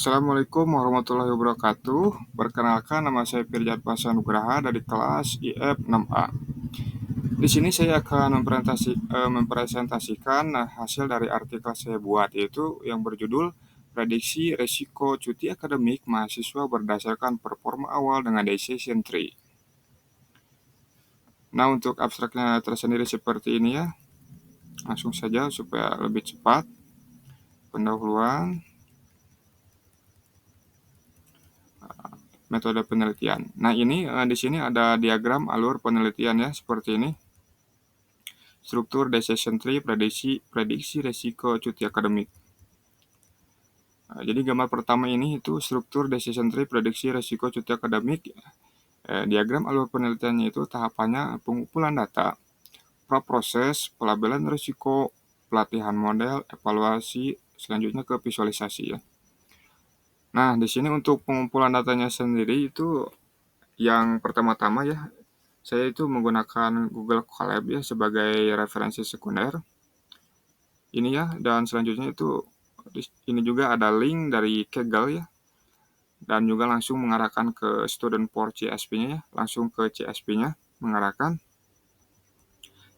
Assalamualaikum warahmatullahi wabarakatuh. Perkenalkan, nama saya Firjat Pasha Nugraha dari kelas IF 6A. Di sini saya akan mempresentasikan hasil dari artikel saya buat, yaitu yang berjudul Prediksi Resiko Cuti Akademik Mahasiswa Berdasarkan Performa Awal dengan Decision Tree. Nah, untuk abstraknya tersendiri seperti ini ya. Langsung saja supaya lebih cepat. Pendahuluan. Metode penelitian. Nah, ini di sini ada diagram alur penelitian ya, seperti ini. Struktur decision tree, prediksi resiko cuti akademik. Jadi gambar pertama ini itu struktur decision tree, prediksi resiko cuti akademik. Diagram alur penelitiannya itu tahapannya pengumpulan data, praproses, pelabelan risiko, pelatihan model, evaluasi, selanjutnya ke visualisasi ya. Nah, di sini untuk pengumpulan datanya sendiri itu yang pertama-tama ya, saya itu menggunakan Google Colab ya sebagai referensi sekunder. Ini ya, dan selanjutnya itu ini juga ada link dari Kaggle ya. Dan juga langsung mengarahkan ke student for CSP-nya ya, langsung ke CSP-nya mengarahkan.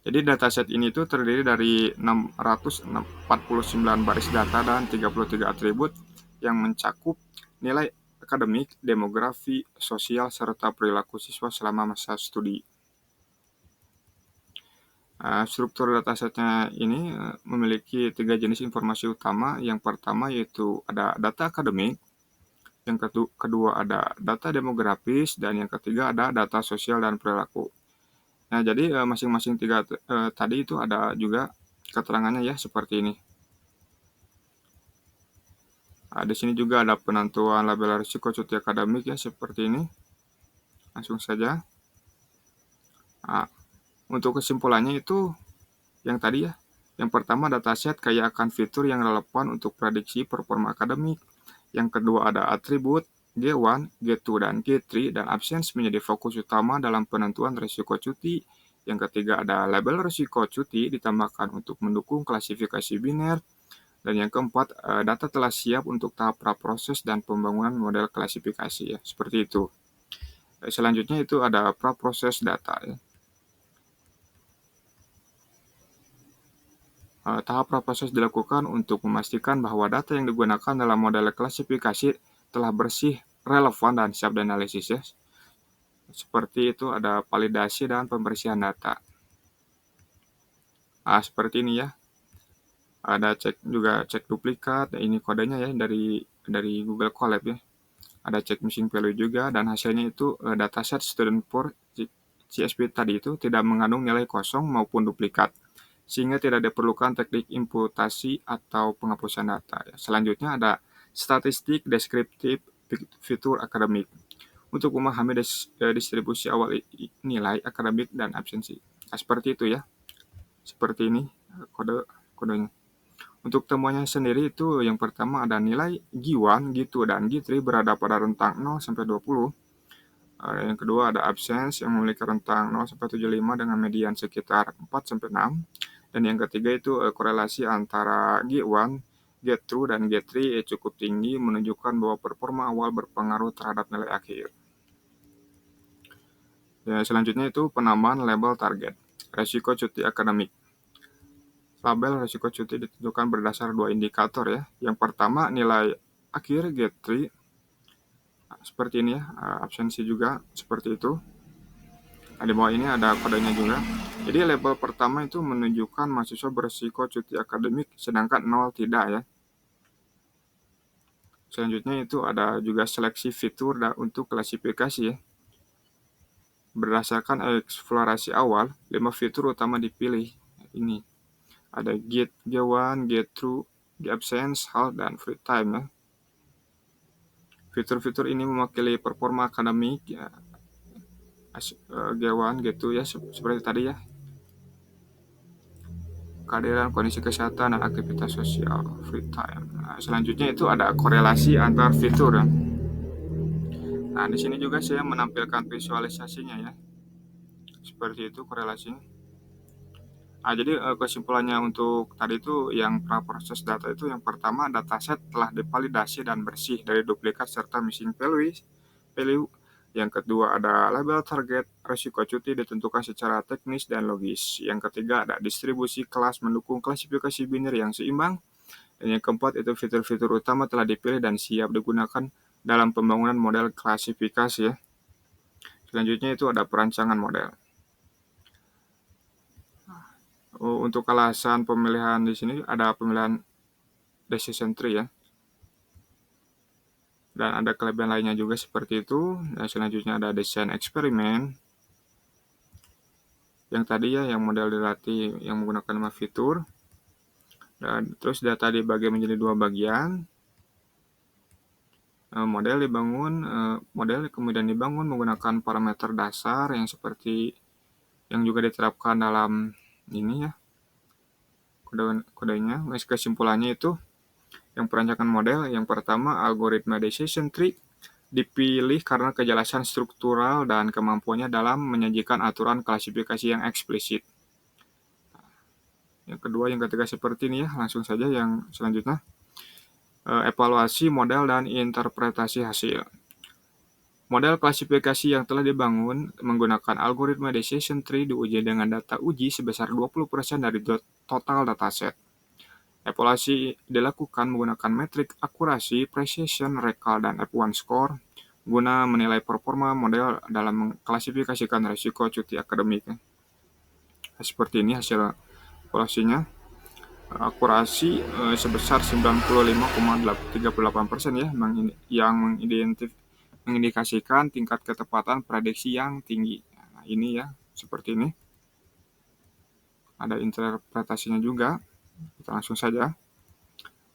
Jadi dataset ini itu terdiri dari 649 baris data dan 33 atribut yang mencakup nilai akademik, demografi, sosial, serta perilaku siswa selama masa studi. Struktur datasetnya ini memiliki 3 jenis informasi utama. Yang pertama yaitu ada data akademik, yang kedua ada data demografis, dan yang ketiga ada data sosial dan perilaku. Nah, jadi masing-masing tiga tadi itu ada juga keterangannya ya, seperti ini. Di sini juga ada penentuan label risiko cuti akademik ya, seperti ini. Langsung saja. Untuk kesimpulannya itu yang tadi ya. Yang pertama, dataset kaya akan fitur yang relevan untuk prediksi performa akademik. Yang kedua ada atribut G1, G2, dan G3, dan absence menjadi fokus utama dalam penentuan risiko cuti. Yang ketiga ada label risiko cuti ditambahkan untuk mendukung klasifikasi biner. Dan yang keempat, data telah siap untuk tahap praproses dan pembangunan model klasifikasi ya, seperti itu. Selanjutnya itu ada praproses data ya. Tahap praproses dilakukan untuk memastikan bahwa data yang digunakan dalam model klasifikasi telah bersih, relevan, dan siap dianalisis ya. Seperti itu ada validasi dan pembersihan data. Seperti ini ya. Ada cek duplikat, ini kodenya ya dari Google Colab ya. Ada cek missing value juga, dan hasilnya itu dataset student for CSP tadi itu tidak mengandung nilai kosong maupun duplikat, sehingga tidak diperlukan teknik imputasi atau penghapusan data. Selanjutnya ada statistik deskriptif fitur akademik untuk memahami distribusi awal nilai akademik dan absensi. Seperti itu ya. Seperti ini kodenya. Untuk temuannya sendiri itu yang pertama ada nilai G1, G2, dan G3 berada pada rentang 0 sampai 20. Yang kedua ada absence yang memiliki rentang 0 sampai 75 dengan median sekitar 4 sampai 6. Dan yang ketiga itu korelasi antara G1, G2, dan G3 cukup tinggi, menunjukkan bahwa performa awal berpengaruh terhadap nilai akhir. Selanjutnya itu penambahan label target, resiko cuti akademik. Label risiko cuti ditentukan berdasar 2 indikator ya. Yang pertama nilai akhir G3 seperti ini ya, absensi juga seperti itu. Di bawah ini ada kodenya juga. Jadi label pertama itu menunjukkan mahasiswa berisiko cuti akademik, sedangkan 0 tidak ya. Selanjutnya itu ada juga seleksi fitur untuk klasifikasi ya. Berdasarkan eksplorasi awal, 5 fitur utama dipilih. Ini ada G1, G2, G-absence, halt, dan free time ya. Fitur-fitur ini mewakili performa akademik ya, G1, G2 ya, seperti tadi ya. Kehadiran kondisi kesehatan dan aktivitas sosial, free time. Selanjutnya itu ada korelasi antar fitur ya. Nah, di sini juga saya menampilkan visualisasinya ya. Seperti itu korelasinya. Jadi kesimpulannya untuk tadi itu yang praproses data itu yang pertama dataset telah divalidasi dan bersih dari duplikat serta missing value. Yang kedua ada label target, risiko cuti ditentukan secara teknis dan logis. Yang ketiga ada distribusi kelas mendukung klasifikasi biner yang seimbang. Dan yang keempat itu fitur-fitur utama telah dipilih dan siap digunakan dalam pembangunan model klasifikasi ya. Selanjutnya itu ada perancangan model. Untuk alasan pemilihan di sini ada pemilihan decision tree ya. Dan ada kelebihan lainnya juga seperti itu. Dan selanjutnya ada desain eksperimen. Yang tadi ya, yang model dilatih yang menggunakan 5 fitur. Dan terus data dibagi menjadi 2 bagian. Model kemudian dibangun menggunakan parameter dasar yang seperti yang juga diterapkan dalam ini ya, kodenya. Kesimpulannya itu yang perancangan model, yang pertama algoritma decision tree dipilih karena kejelasan struktural dan kemampuannya dalam menyajikan aturan klasifikasi yang eksplisit. Yang kedua, yang ketiga seperti ini ya, langsung saja yang selanjutnya. Evaluasi model dan interpretasi hasil. Model klasifikasi yang telah dibangun menggunakan algoritma decision tree diuji dengan data uji sebesar 20% dari total dataset. Evaluasi dilakukan menggunakan metrik akurasi, precision, recall, dan F1 score guna menilai performa model dalam mengklasifikasikan risiko cuti akademik. Seperti ini hasil evaluasinya. Akurasi sebesar 95,38% ya, yang mengindikasikan tingkat ketepatan prediksi yang tinggi. Nah, ini ya, seperti ini. Ada interpretasinya juga. Kita langsung saja.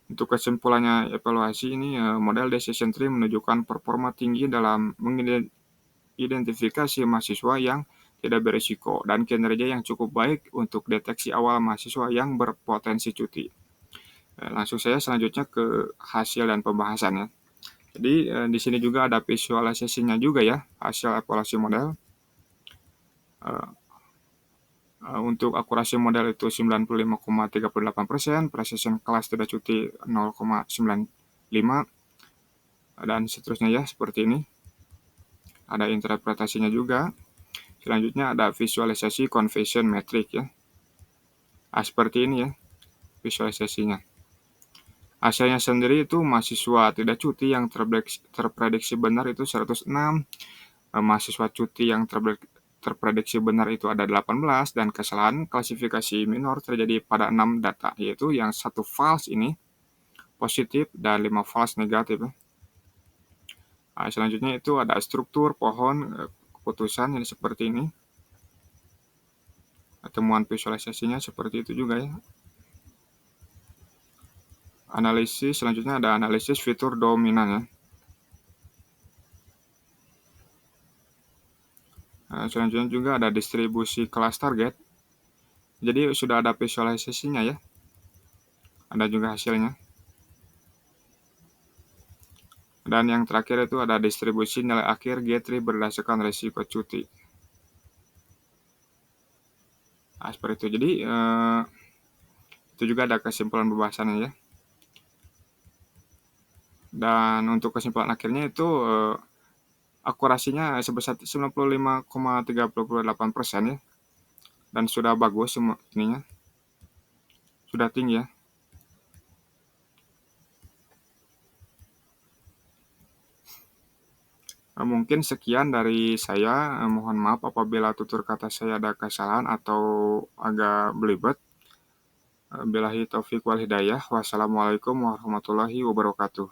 Untuk kesimpulannya evaluasi ini, model decision tree menunjukkan performa tinggi dalam mengidentifikasi mahasiswa yang tidak berisiko dan kinerja yang cukup baik untuk deteksi awal mahasiswa yang berpotensi cuti. Langsung saja selanjutnya ke hasil dan pembahasannya. Jadi di sini juga ada visualisasinya juga ya, hasil evaluasi model. Untuk akurasi model itu 95,38%, precision kelas tidak cuti 0,95, dan seterusnya ya, seperti ini. Ada interpretasinya juga. Selanjutnya ada visualisasi conversion metric ya. Seperti ini ya visualisasinya. Hasilnya sendiri itu mahasiswa tidak cuti yang terprediksi benar itu 106, mahasiswa cuti yang terprediksi benar itu ada 18, dan kesalahan klasifikasi minor terjadi pada 6 data, yaitu yang 1 false ini positif dan 5 false negatif. Selanjutnya itu ada struktur pohon keputusan yang seperti ini. Temuan visualisasinya seperti itu juga ya. Analisis, selanjutnya ada analisis fitur dominan ya. Selanjutnya juga ada distribusi kelas target. Jadi sudah ada visualisasinya ya. Ada juga hasilnya. Dan yang terakhir itu ada distribusi nilai akhir G3 berdasarkan risiko cuti. Seperti itu. Jadi itu juga ada kesimpulan pembahasannya ya. Dan untuk kesimpulan akhirnya itu akurasinya sebesar 95,38% ya. Dan sudah bagus ininya. Sudah tinggi ya. Mungkin sekian dari saya. Mohon maaf apabila tutur kata saya ada kesalahan atau agak belibet. Billahi taufiq wal hidayah. Wassalamualaikum warahmatullahi wabarakatuh.